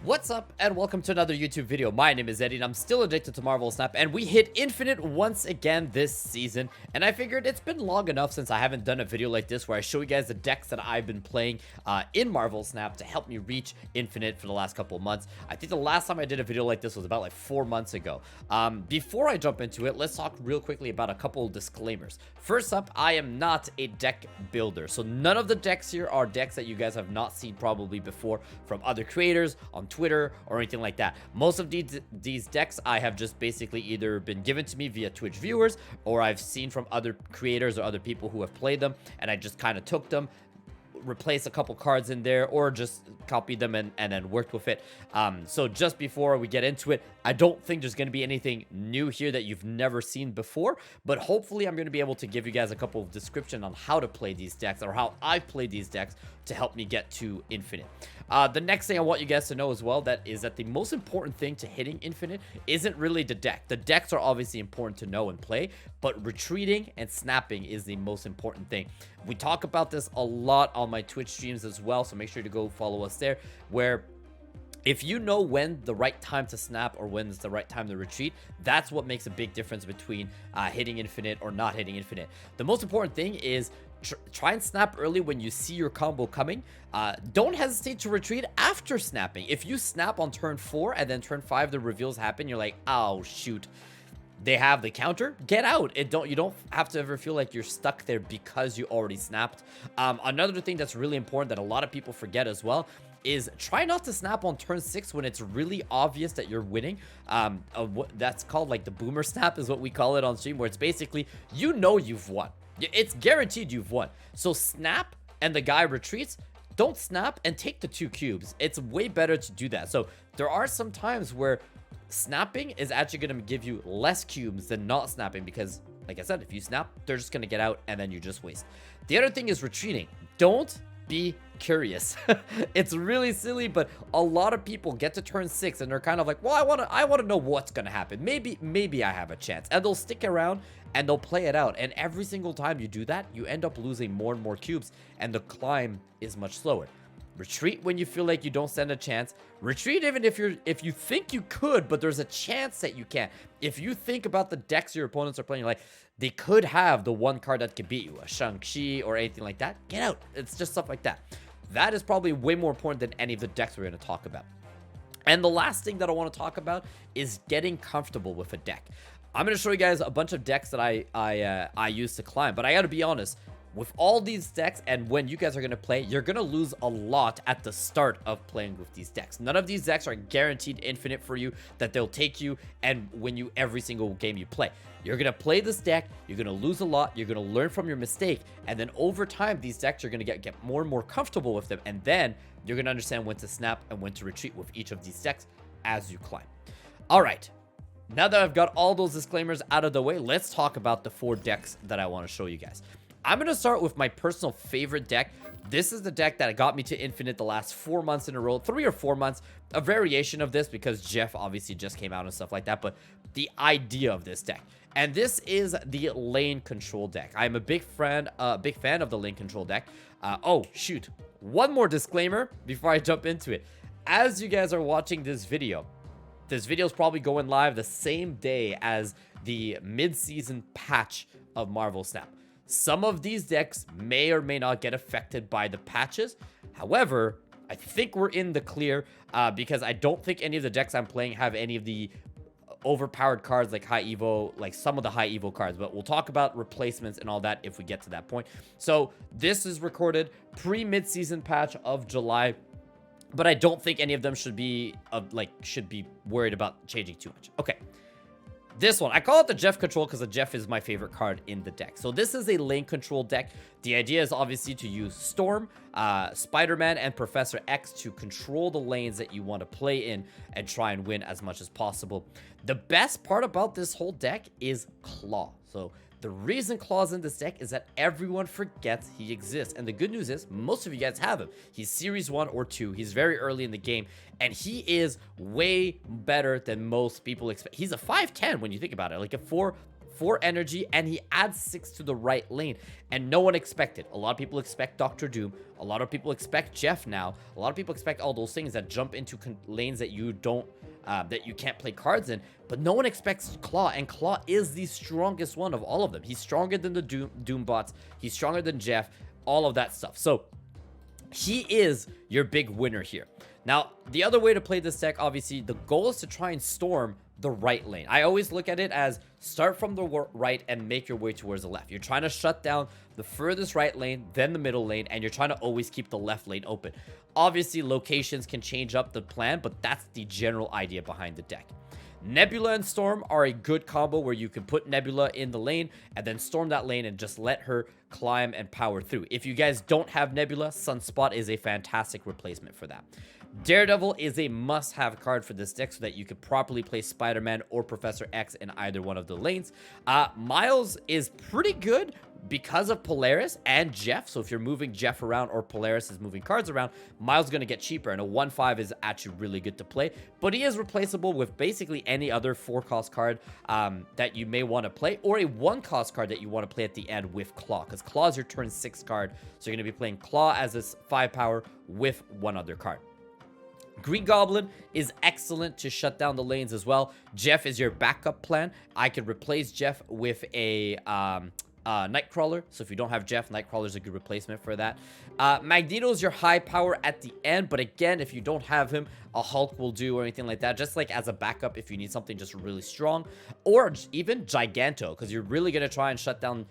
What's up and welcome to another YouTube video. My name is Eddie and I'm still addicted to Marvel Snap, and we hit Infinite once again this season, and I figured it's been long enough since I haven't done a video like this where I show you guys the decks that I've been playing in Marvel Snap to help me reach Infinite for the last couple of months. I think the last time I did a video like this was about like 4 months ago. Before I jump into it, let's talk real quickly about a couple of disclaimers. First up, I am not a deck builder, so none of the decks here are decks that you guys have not seen probably before from other creators on Twitter or anything like that. Most of these decks I have just basically either been given to me via Twitch viewers, or I've seen from other creators or other people who have played them, and I just kind of took them, replace a couple cards in there, or just copied them and then worked with it. So just before we get into it, I don't think there's going to be anything new here that you've never seen before, but hopefully I'm going to be able to give you guys a couple of description on how to play these decks or how I play these decks to help me get to Infinite. The next thing I want you guys to know as well is that the most important thing to hitting Infinite isn't really the deck. The decks are obviously important to know and play, but retreating and snapping is the most important thing. We talk about this a lot on my Twitch streams as well, so make sure to go follow us there, where if you know when the right time to snap or when it's the right time to retreat, that's what makes a big difference between hitting Infinite or not hitting Infinite. The most important thing is try and snap early when you see your combo coming. Don't hesitate to retreat after snapping. If you snap on turn 4 and then turn 5 the reveals happen, you're like, oh shoot, they have the counter, get out. You don't have to ever feel like you're stuck there because you already snapped. Another thing that's really important that a lot of people forget as well is try not to snap on turn 6 when it's really obvious that you're winning. That's called like the boomer snap is what we call it on stream, where it's basically, you know, you've won. It's guaranteed you've won. So snap and the guy retreats. Don't snap and take the 2 cubes. It's way better to do that. So there are some times where snapping is actually going to give you less cubes than not snapping, because like I said, if you snap, they're just going to get out and then you just waste. The other thing is retreating. Don't be curious. It's really silly, but a lot of people get to turn 6 and they're kind of like, well, I want to know what's going to happen. Maybe I have a chance. And they'll stick around and they'll play it out. And every single time you do that, you end up losing more and more cubes, and the climb is much slower. Retreat when you feel like you don't stand a chance. Retreat even if you think you could, but there's a chance that you can't. If you think about the decks your opponents are playing, you're like, they could have the one card that could beat you, a Shang-Chi or anything like that. Get out. It's just stuff like that. That is probably way more important than any of the decks we're going to talk about. And the last thing that I want to talk about is getting comfortable with a deck. I'm going to show you guys a bunch of decks that I use to climb, but I got to be honest, with all these decks and when you guys are going to play, you're going to lose a lot at the start of playing with these decks. None of these decks are guaranteed infinite for you, that they'll take you and win you every single game you play. You're going to play this deck, you're going to lose a lot, you're going to learn from your mistake, and then over time, these decks are going to get more and more comfortable with them, and then you're going to understand when to snap and when to retreat with each of these decks as you climb. All right. Now that I've got all those disclaimers out of the way, let's talk about the 4 decks that I want to show you guys. I'm going to start with my personal favorite deck. This is the deck that got me to Infinite the last 4 months in a row, 3 or 4 months, a variation of this because Jeff obviously just came out and stuff like that, but the idea of this deck. And this is the lane control deck. I'm a big fan of the lane control deck. Oh, shoot. One more disclaimer before I jump into it. As you guys are watching this video is probably going live the same day as the mid-season patch of Marvel Snap. Some of these decks may or may not get affected by the patches. However, I think we're in the clear because I don't think any of the decks I'm playing have any of the overpowered cards like high evo, like some of the high evo cards, but we'll talk about replacements and all that if we get to that point. So this is recorded pre-mid-season patch of July, but I don't think any of them should be worried about changing too much. Okay. This one, I call it the Jeff control because the Jeff is my favorite card in the deck. So this is a lane control deck. The idea is obviously to use Storm, Spider-Man, and Professor X to control the lanes that you want to play in and try and win as much as possible. The best part about this whole deck is Claw. So the reason Claw's in this deck is that everyone forgets he exists. And the good news is most of you guys have him. He's Series 1 or 2. He's very early in the game. And he is way better than most people expect. He's a 5'10" when you think about it. Like a 4 energy, and he adds 6 to the right lane. And no one expected. A lot of people expect Dr. Doom. A lot of people expect Jeff now. A lot of people expect all those things that jump into lanes that you don't, that you can't play cards in. But no one expects Claw, and Claw is the strongest one of all of them. He's stronger than the Doom bots. He's stronger than Jeff. All of that stuff. So he is your big winner here. Now, the other way to play this deck, obviously, the goal is to try and storm the right lane. I always look at it as start from the right and make your way towards the left. You're trying to shut down the furthest right lane, then the middle lane, and you're trying to always keep the left lane open. Obviously, locations can change up the plan, but that's the general idea behind the deck. Nebula and Storm are a good combo where you can put Nebula in the lane and then storm that lane and just let her climb and power through. If you guys don't have Nebula, Sunspot is a fantastic replacement for that. Daredevil is a must-have card for this deck so that you can properly play Spider-Man or Professor X in either one of the lanes. Miles is pretty good because of Polaris and Jeff. So if you're moving Jeff around or Polaris is moving cards around, Miles is going to get cheaper. And a 1/5 is actually really good to play. But he is replaceable with basically any other 4-cost card that you may want to play, or a 1-cost card that you want to play at the end with Claw. Because Claw is your turn 6 card. So you're going to be playing Claw as this 5 power with one other card. Green Goblin is excellent to shut down the lanes as well. Jeff is your backup plan. I could replace Jeff with a Nightcrawler. So if you don't have Jeff, Nightcrawler is a good replacement for that. Magneto is your high power at the end. But again, if you don't have him, a Hulk will do or anything like that. Just like as a backup if you need something just really strong. Or even Giganto, because you're really going to try and shut down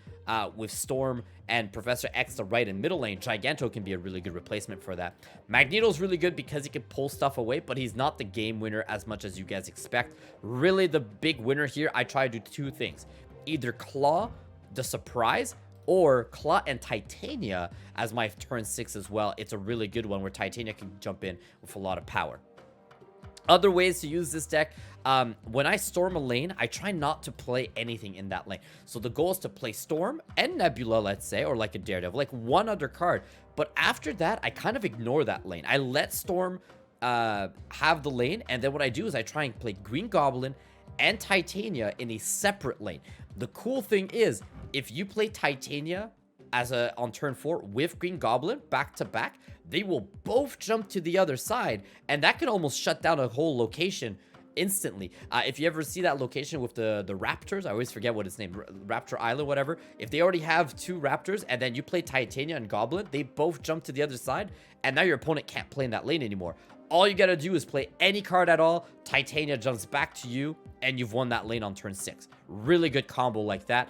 with Storm and Professor X the right and middle lane. Giganto can be a really good replacement for that. Magneto's really good because he can pull stuff away, but he's not the game winner as much as you guys expect. Really, the big winner here, I try to do 2 things. Either Claw, the surprise, or Claw and Titania as my turn 6 as well. It's a really good one where Titania can jump in with a lot of power. Other ways to use this deck, when I storm a lane, I try not to play anything in that lane. So the goal is to play Storm and Nebula, let's say, or like a Daredevil, like one other card. But after that, I kind of ignore that lane. I let Storm have the lane, and then what I do is I try and play Green Goblin and Titania in a separate lane. The cool thing is, if you play Titania on turn 4 with Green Goblin back to back, they will both jump to the other side, and that can almost shut down a whole location instantly. If you ever see that location with the Raptors, I always forget what its name, Raptor Island, whatever. If they already have 2 Raptors and then you play Titania and Goblin, they both jump to the other side, and now your opponent can't play in that lane anymore. All you gotta do is play any card at all, Titania jumps back to you, and you've won that lane on turn 6. Really good combo like that.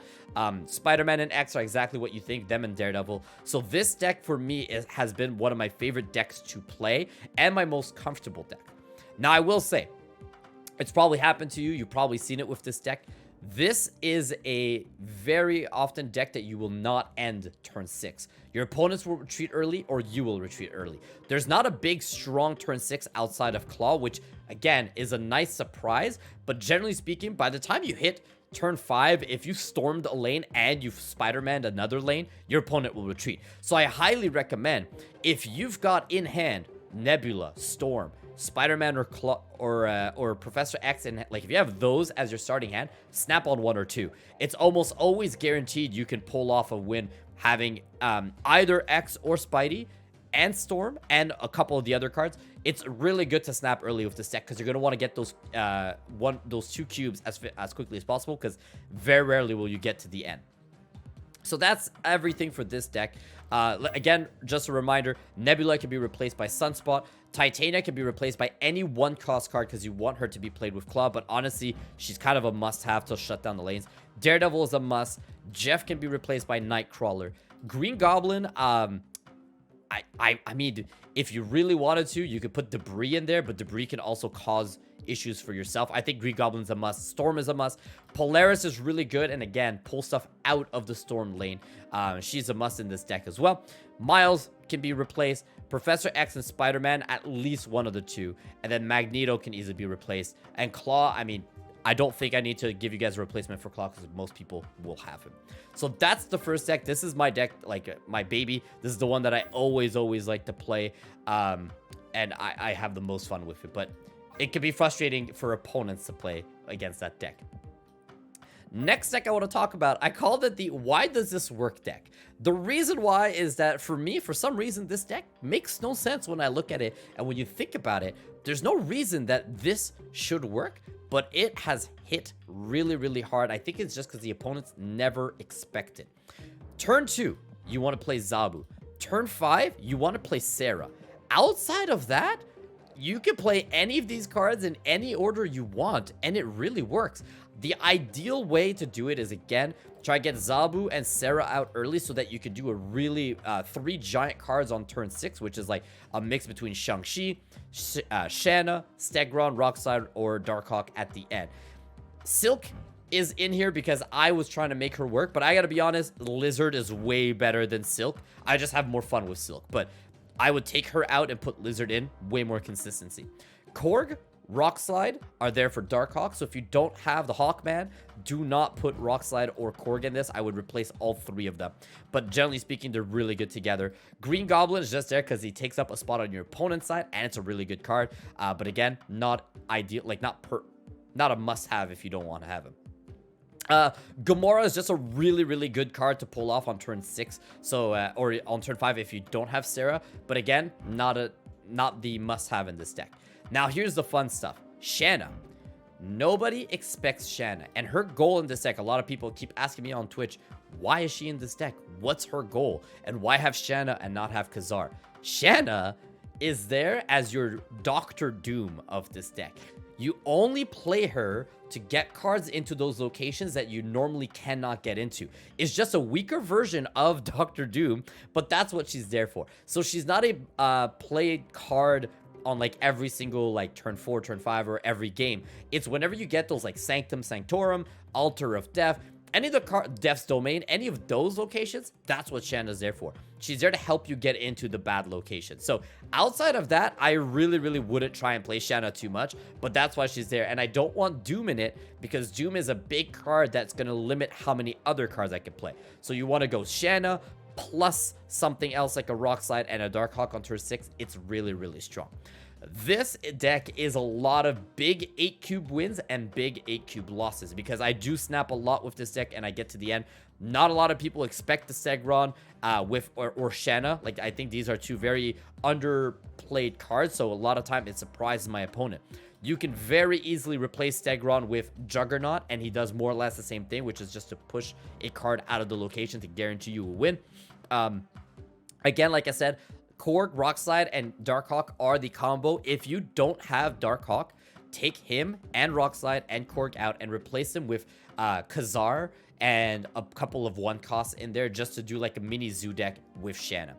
Spider-Man and X are exactly what you think, them and Daredevil. So this deck for me has been one of my favorite decks to play, and my most comfortable deck. Now I will say, it's probably happened to you, you've probably seen it with this deck. This is a very often deck that you will not end turn 6. Your opponents will retreat early, or you will retreat early. There's not a big, strong turn 6 outside of Claw, which, again, is a nice surprise. But generally speaking, by the time you hit turn 5, if you stormed a lane and you've Spider-Man'd another lane, your opponent will retreat. So I highly recommend, if you've got in hand Nebula, Storm, Spider-Man or Professor X, and like if you have those as your starting hand, snap on 1 or 2. It's almost always guaranteed you can pull off a win having either X or Spidey and Storm and a couple of the other cards. It's really good to snap early with this deck because you're going to want to get those 2 cubes as quickly as possible, because very rarely will you get to the end. So that's everything for this deck. Again, just a reminder, Nebula can be replaced by Sunspot. Titania can be replaced by any 1-cost card because you want her to be played with Claw, but honestly, she's kind of a must-have to shut down the lanes. Daredevil is a must. Jeff can be replaced by Nightcrawler. Green Goblin, I mean, if you really wanted to, you could put Debris in there, but Debris can also cause issues for yourself. I think Green Goblin's a must. Storm is a must. Polaris is really good, and again, pull stuff out of the Storm lane. She's a must in this deck as well. Miles can be replaced. Professor X and Spider-Man, at least one of the 2. And then Magneto can easily be replaced. And Claw, I mean, I don't think I need to give you guys a replacement for Claw because most people will have him. So that's the first deck. This is my deck, like my baby. This is the one that I always like to play. And I have the most fun with it. But it can be frustrating for opponents to play against that deck. Next deck I want to talk about, I called it the why does this work deck. The reason why is that for me, for some reason, this deck makes no sense when I look at it. And when you think about it, there's no reason that this should work, but it has hit really, really hard. I think it's just because the opponents never expect it. Turn 2, you want to play Zabu. Turn 5, you want to play Sarah. Outside of that, you can play any of these cards in any order you want, and it really works. The ideal way to do it is, again, try to get Zabu and Sarah out early so that you can do a really 3 giant cards on turn 6, which is like a mix between Shang-Chi, Shanna, Stegron, Rockslide, or Darkhawk at the end. Silk is in here because I was trying to make her work, but I gotta be honest, Lizard is way better than Silk. I just have more fun with Silk, but I would take her out and put Lizard in, way more consistency. Korg, Rockslide are there for Darkhawk, so if you don't have the Hawkman, do not put Rockslide or Korg in this. I would replace all 3 of them, but generally speaking, they're really good together. Green Goblin is just there because he takes up a spot on your opponent's side, and it's a really good card, but again, not ideal, like not a must-have if you don't want to have him. Gamora is just a really, really good card to pull off on turn 6, so or on turn 5 if you don't have Sarah, but again, not the must-have in this deck. Now here's the fun stuff. Shanna. Nobody expects Shanna, and her goal in this deck, a lot of people keep asking me on Twitch, why is she in this deck? What's her goal? And why have Shanna and not have Khazar? Shanna is there as your Doctor Doom of this deck. You only play her to get cards into those locations that you normally cannot get into. It's just a weaker version of Doctor Doom, but that's what she's there for. So she's not a played card on like every single like turn 4, turn 5, or every game. It's whenever you get those like Sanctum Sanctorum, Altar of Death, any of the Death's Domain, any of those locations, that's what Shanna's there for. She's there to help you get into the bad location. So outside of that, I really, really wouldn't try and play Shanna too much, but that's why she's there. And I don't want Doom in it because Doom is a big card that's going to limit how many other cards I can play. So you want to go Shanna plus something else like a Rockslide and a Darkhawk on turn 6. It's really, really strong. This deck is a lot of big 8 cube wins and big 8 cube losses because I do snap a lot with this deck and I get to the end. Not a lot of people expect the Stegron or Shanna. Like, I think these are 2 very underplayed cards, so a lot of time it surprises my opponent. You can very easily replace Stegron with Juggernaut, and he does more or less the same thing, which is just to push a card out of the location to guarantee you a win. Again, like I said, Korg, Rockslide, and Darkhawk are the combo. If you don't have Darkhawk, take him and Rockslide and Korg out and replace him with Khazar and a couple of 1-costs in there just to do like a mini zoo deck with Shanna.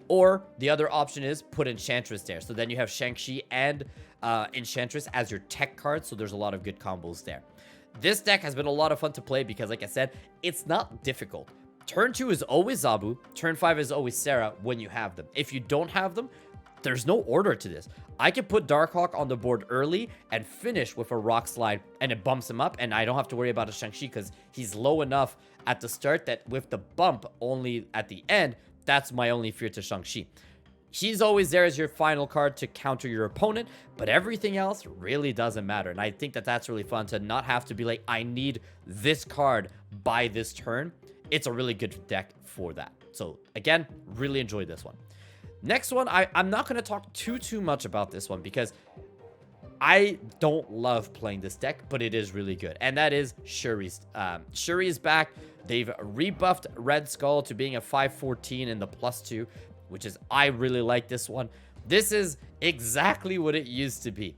Or the other option is put Enchantress there. So then you have Shang-Chi and Enchantress as your tech cards. So there's a lot of good combos there. This deck has been a lot of fun to play because, like I said, it's not difficult. Turn 2 is always Zabu. Turn 5 is always Sarah when you have them. If you don't have them, there's no order to this. I can put Darkhawk on the board early and finish with a Rockslide, and it bumps him up, and I don't have to worry about a Shang-Chi because he's low enough at the start that with the bump only at the end, that's my only fear to Shang-Chi. She's always there as your final card to counter your opponent, but everything else really doesn't matter. And I think that that's really fun to not have to be like, I need this card by this turn. It's a really good deck for that. So again, really enjoyed this one. Next one, I'm not going to talk too much about this one because I don't love playing this deck, but it is really good. And that is Shuri's. Shuri is back. They've rebuffed Red Skull to being a 5/14 in the +2, which is, I really like this one. This is exactly what it used to be.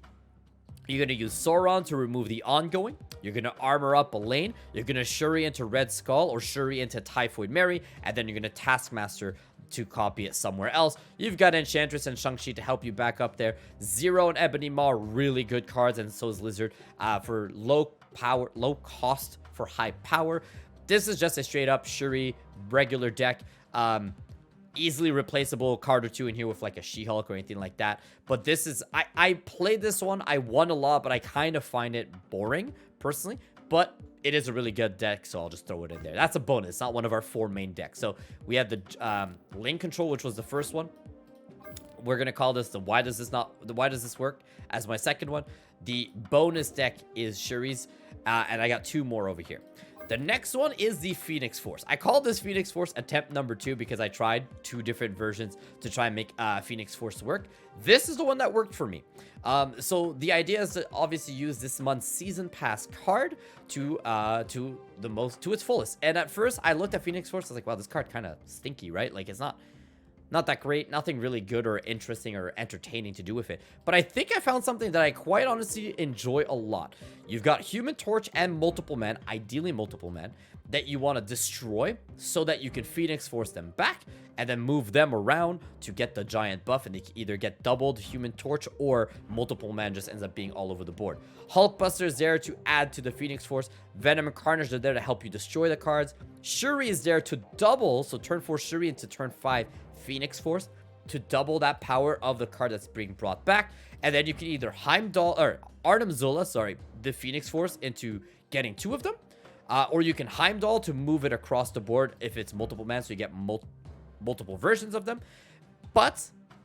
You're going to use Sauron to remove the ongoing. You're going to armor up a lane. You're going to Shuri into Red Skull or Shuri into Typhoid Mary. And then you're going to Taskmaster to copy it somewhere else. You've got Enchantress and Shang-Chi to help you back up there. Zero and Ebony Maw, really good cards. And so is Lizard for low cost for high power. This is just a straight up Shuri regular deck. Easily replaceable card or 2 in here with like a She-Hulk or anything like that. But this is, I played this one. I won a lot, but I kind of find it boring personally. But it is a really good deck, so I'll just throw it in there. That's a bonus, not one of our 4 main decks. So we had the Lane Control, which was the first one. We're gonna call this the why does this work as my second one. The bonus deck is Shuri's, and I got 2 more over here. The next one is the Phoenix Force. I call this Phoenix Force attempt number 2 because I tried 2 different versions to try and make Phoenix Force work. This is the one that worked for me. So the idea is to obviously use this month's season pass card to its fullest. And at first I looked at Phoenix Force, I was like, wow, this card kind of stinky, right? Like, it's not that great, nothing really good or interesting or entertaining to do with it. But I think I found something that I quite honestly enjoy a lot. You've got Human Torch and multiple men, ideally multiple men, that you want to destroy so that you can Phoenix Force them back and then move them around to get the giant buff, and they can either get doubled Human Torch or multiple men just ends up being all over the board. Hulkbuster is there to add to the Phoenix Force. Venom and Carnage are there to help you destroy the cards. Shuri is there to double, so turn 4 Shuri into turn 5 Phoenix Force to double that power of the card that's being brought back. And then you can either Heimdall or Arnim Zola, the Phoenix Force into getting 2 of them, or you can Heimdall to move it across the board if it's multiple man, so you get multiple versions of them. But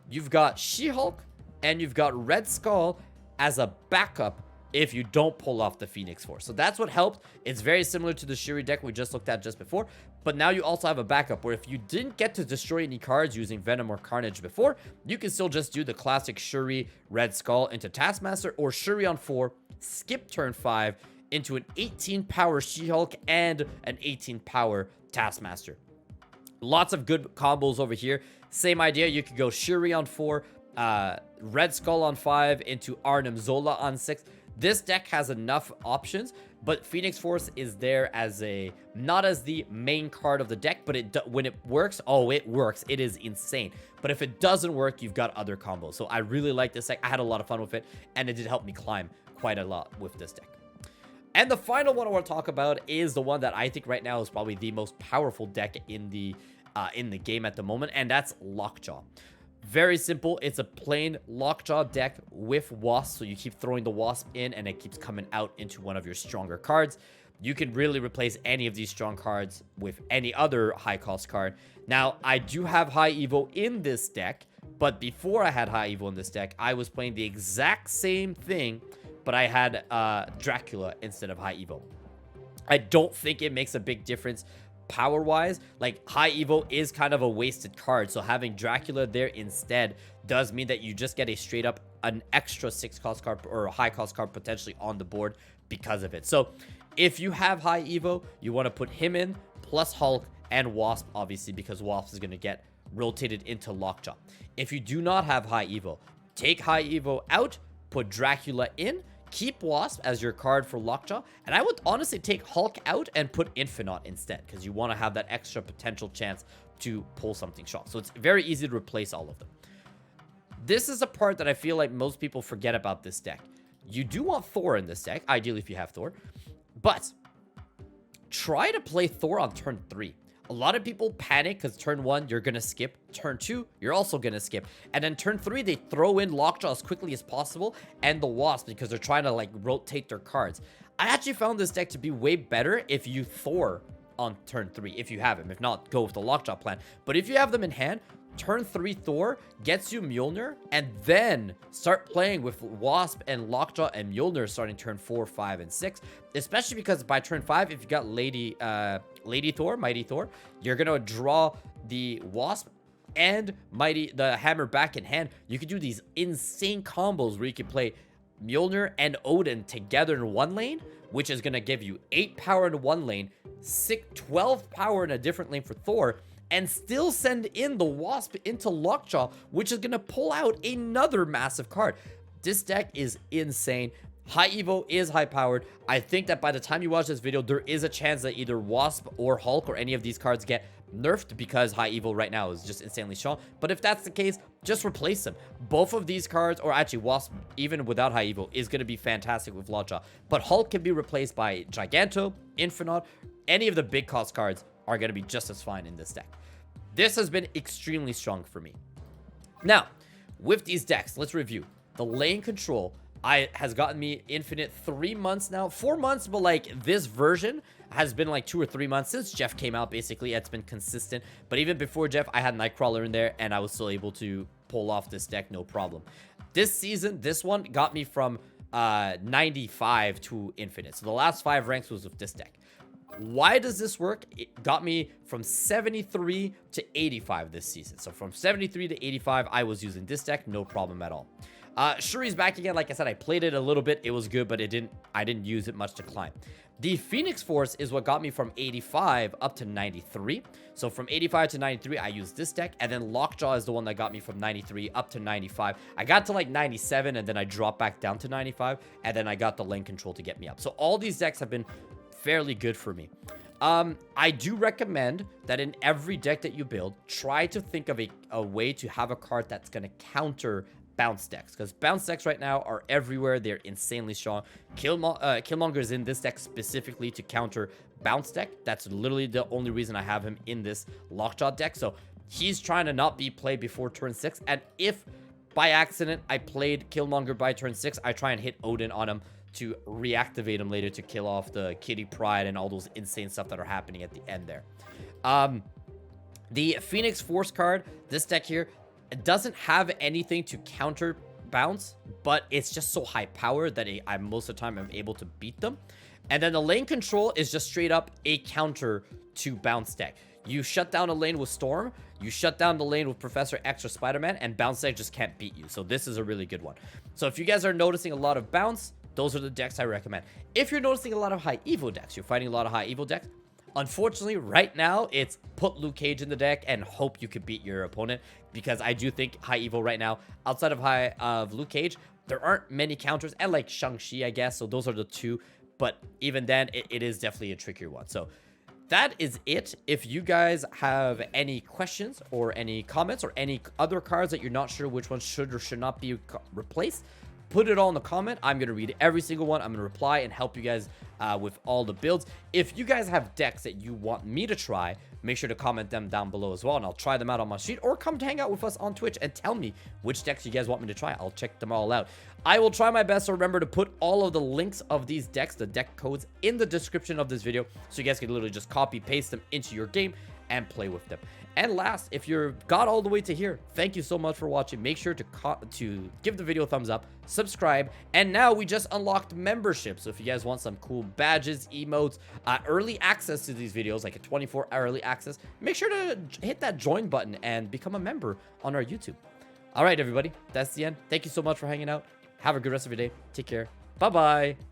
you've got She-Hulk and you've got Red Skull as a backup if you don't pull off the Phoenix Force. So that's what helped. It's very similar to the Shuri deck we just looked at just before, but now you also have a backup where if you didn't get to destroy any cards using Venom or Carnage before, you can still just do the classic Shuri Red Skull into Taskmaster, or Shuri on 4, skip turn 5 into an 18 power She-Hulk and an 18 power Taskmaster. Lots of good combos over here. Same idea, you could go Shuri on 4, Red Skull on 5 into Arnim Zola on 6. This deck has enough options, but Phoenix Force is there as not as the main card of the deck, but when it works, it works. It is insane. But if it doesn't work, you've got other combos. So I really like this deck. I had a lot of fun with it, and it did help me climb quite a lot with this deck. And the final one I want to talk about is the one that I think right now is probably the most powerful deck in the game at the moment, and that's Lockjaw. Very simple. It's a plain Lockjaw deck with Wasp, so you keep throwing the Wasp in and it keeps coming out into one of your stronger cards. You can really replace any of these strong cards with any other high cost card. Now, I do have High Evo in this deck, but before I had High Evo in this deck, I was playing the exact same thing, but I had Dracula instead of High Evo. I don't think it makes a big difference power-wise. Like, High Evo is kind of a wasted card, so having Dracula there instead does mean that you just get a straight up an extra 6 cost card or a high cost card potentially on the board because of it. So if you have High Evo, you want to put him in plus Hulk and Wasp, obviously, because Wasp is going to get rotated into Lockjaw. If you do not have High Evo, take High Evo out, put Dracula in, keep Wasp as your card for Lockjaw, and I would honestly take Hulk out and put Infinaut instead, because you want to have that extra potential chance to pull something strong. So it's very easy to replace all of them. This is a part that I feel like most people forget about this deck. You do want Thor in this deck, ideally if you have Thor, but try to play Thor on turn 3. A lot of people panic because turn 1, you're going to skip. Turn 2, you're also going to skip. And then turn 3, they throw in Lockjaw as quickly as possible and the Wasp because they're trying to, like, rotate their cards. I actually found this deck to be way better if you Thor on turn 3, if you have him. If not, go with the Lockjaw plan. But if you have them in hand, turn 3 Thor gets you Mjolnir, and then start playing with Wasp and Lockjaw and Mjolnir starting turn 4, 5, and 6. Especially because by turn 5, if you got Lady Thor, Mighty Thor, you're gonna draw the Wasp and the Hammer back in hand. You can do these insane combos where you can play Mjolnir and Odin together in one lane, which is gonna give you 8 power in one lane, 12 power in a different lane for Thor, and still send in the Wasp into Lockjaw, which is going to pull out another massive card. This deck is insane. High Evo is high powered. I think that by the time you watch this video, there is a chance that either Wasp or Hulk or any of these cards get nerfed because High Evo right now is just insanely strong. But if that's the case, just replace them. Both of these cards, or actually Wasp, even without High Evo, is going to be fantastic with Lockjaw. But Hulk can be replaced by Giganto, Infinaut. Any of the big cost cards are going to be just as fine in this deck. This has been extremely strong for me. Now, with these decks, let's review. The lane control has gotten me infinite 3 months now. 4 months, but like this version has been like 2 or 3 months since Jeff came out. Basically, it's been consistent. But even before Jeff, I had Nightcrawler in there, and I was still able to pull off this deck, no problem. This season, this one got me from 95 to infinite. So the last 5 ranks was with this deck. Why does this work? It got me from 73 to 85 this season. So from 73 to 85, I was using this deck, no problem at all. Shuri's back again. Like I said, I played it a little bit. It was good, but I didn't use it much to climb. The Phoenix Force is what got me from 85 up to 93. So from 85 to 93, I used this deck. And then Lockjaw is the one that got me from 93 up to 95. I got to like 97, and then I dropped back down to 95. And then I got the lane control to get me up. So all these decks have been fairly good for me. I do recommend that in every deck that you build, try to think of a way to have a card that's going to counter bounce decks, because bounce decks right now are everywhere. They're insanely strong. Killmonger is in this deck specifically to counter bounce deck. That's literally the only reason I have him in this Lockjaw deck. So he's trying to not be played before turn 6, and if by accident I played Killmonger by turn 6, I try and hit Odin on him to reactivate him later to kill off the Kitty Pryde and all those insane stuff that are happening at the end there. The Phoenix Force card, this deck here, it doesn't have anything to counter bounce, but it's just so high power that I most of the time am able to beat them. And then the lane control is just straight up a counter to bounce deck. You shut down a lane with Storm, you shut down the lane with Professor X or Spider-Man, and bounce deck just can't beat you. So this is a really good one. So if you guys are noticing a lot of bounce, those are the decks I recommend. If you're noticing a lot of high evo decks, you're fighting a lot of high evo decks, unfortunately, right now, it's put Luke Cage in the deck and hope you could beat your opponent, because I do think high evo right now, outside of Luke Cage, there aren't many counters, and like Shang-Chi, I guess, so those are the two, but even then, it is definitely a trickier one. So that is it. If you guys have any questions or any comments or any other cards that you're not sure which ones should or should not be replaced, put it all in the comment. I'm going to read every single one. I'm going to reply and help you guys with all the builds. If you guys have decks that you want me to try, make sure to comment them down below as well, and I'll try them out on my sheet, or come to hang out with us on Twitch and tell me which decks you guys want me to try. I'll check them all out. I will try my best to remember to put all of the links of these decks, the deck codes, in the description of this video, so you guys can literally just copy paste them into your game and play with them. And last, if you're got all the way to here, thank you so much for watching. Make sure to give the video a thumbs up, subscribe, and now we just unlocked membership. So if you guys want some cool badges, emotes, early access to these videos, like a 24-hour early access, make sure to hit that join button and become a member on our YouTube. All right, everybody, that's the end. Thank you so much for hanging out. Have a good rest of your day. Take care. Bye-bye.